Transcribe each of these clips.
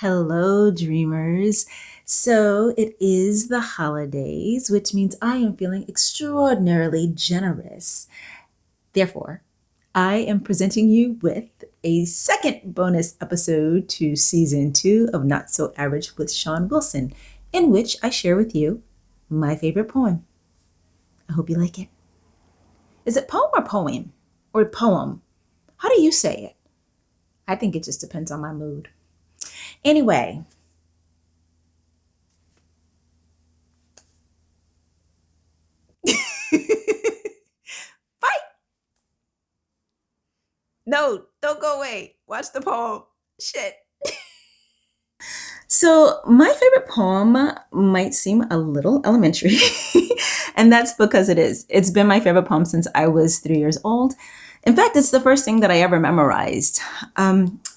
Hello, dreamers. So it is the holidays, which means I am feeling extraordinarily generous. Therefore, I am presenting you with a second bonus episode to season 2 of Not So Average with Shon Wilson, in which I share with you my favorite poem. I hope you like it. Is it poem or poem? Or poem? How do you say it? I think it just depends on my mood. Anyway, bye. No, don't go away. Watch the poem. Shit. So, my favorite poem might seem a little elementary, and that's because it is. It's been my favorite poem since I was 3 years old. In fact, it's the first thing that I ever memorized.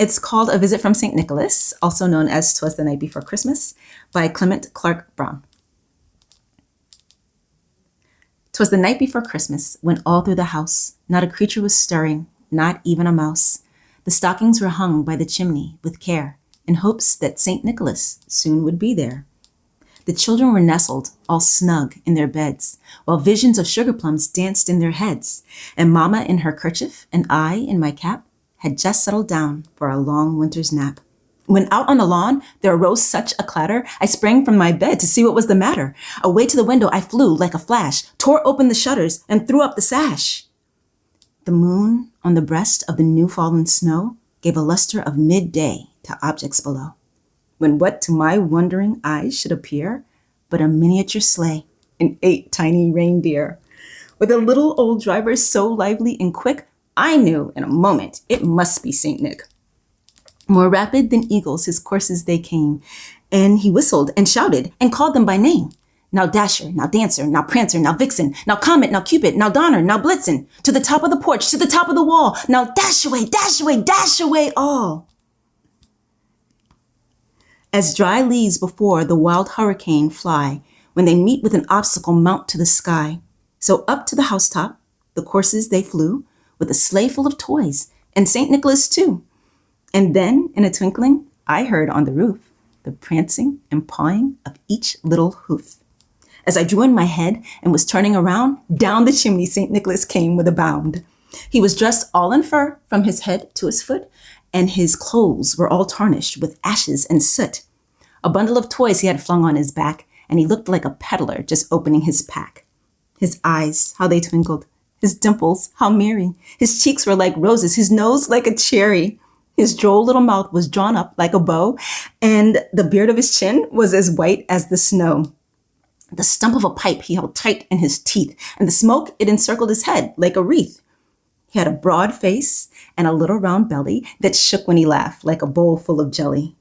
It's called A Visit from St. Nicholas, also known as Twas the Night Before Christmas, by Clement Clark Brown. 'Twas the night before Christmas, when all through the house not a creature was stirring, not even a mouse. The stockings were hung by the chimney with care, in hopes that St. Nicholas soon would be there. The children were nestled, all snug in their beds, while visions of sugar plums danced in their heads, and Mamma in her kerchief and I in my cap had just settled down for a long winter's nap. When out on the lawn there arose such a clatter, I sprang from my bed to see what was the matter. Away to the window I flew like a flash, tore open the shutters, and threw up the sash. The moon on the breast of the new-fallen snow gave a luster of midday to objects below, when what to my wondering eyes should appear but a miniature sleigh and 8 tiny reindeer. With a little old driver so lively and quick, I knew in a moment it must be St. Nick. More rapid than eagles his courses they came, and he whistled and shouted and called them by name. Now Dasher, now Dancer, now Prancer, now Vixen, now Comet, now Cupid, now Donner, now Blitzen, to the top of the porch, to the top of the wall, now dash away all. As dry leaves before the wild hurricane fly, when they meet with an obstacle mount to the sky, so up to the housetop the coursers they flew, with a sleigh full of toys, and St. Nicholas too. And then, in a twinkling, I heard on the roof the prancing and pawing of each little hoof. As I drew in my head and was turning around, down the chimney St. Nicholas came with a bound. He was dressed all in fur from his head to his foot, and his clothes were all tarnished with ashes and soot. A bundle of toys he had flung on his back, and he looked like a peddler just opening his pack. His eyes, how they twinkled. His dimples, how merry. His cheeks were like roses, his nose like a cherry. His droll little mouth was drawn up like a bow, and the beard of his chin was as white as the snow. The stump of a pipe he held tight in his teeth, and the smoke, it encircled his head like a wreath. He had a broad face and a little round belly that shook when he laughed like a bowl full of jelly.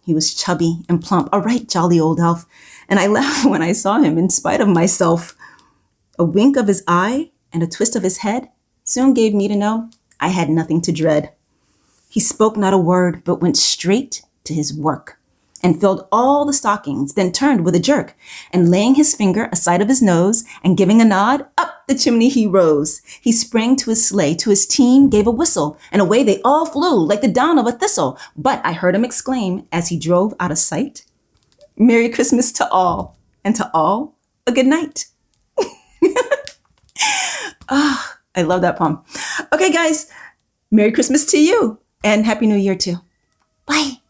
He was chubby and plump, a right jolly old elf, and I laughed when I saw him in spite of myself. A wink of his eye and a twist of his head soon gave me to know I had nothing to dread. He spoke not a word, but went straight to his work and filled all the stockings, then turned with a jerk, and laying his finger aside of his nose and giving a nod, up the chimney he rose. He sprang to his sleigh, to his team gave a whistle, and away they all flew like the down of a thistle. But I heard him exclaim as he drove out of sight, "Merry Christmas to all, and to all a good night." I love that poem. Okay, guys, Merry Christmas to you. And Happy New Year, too. Bye.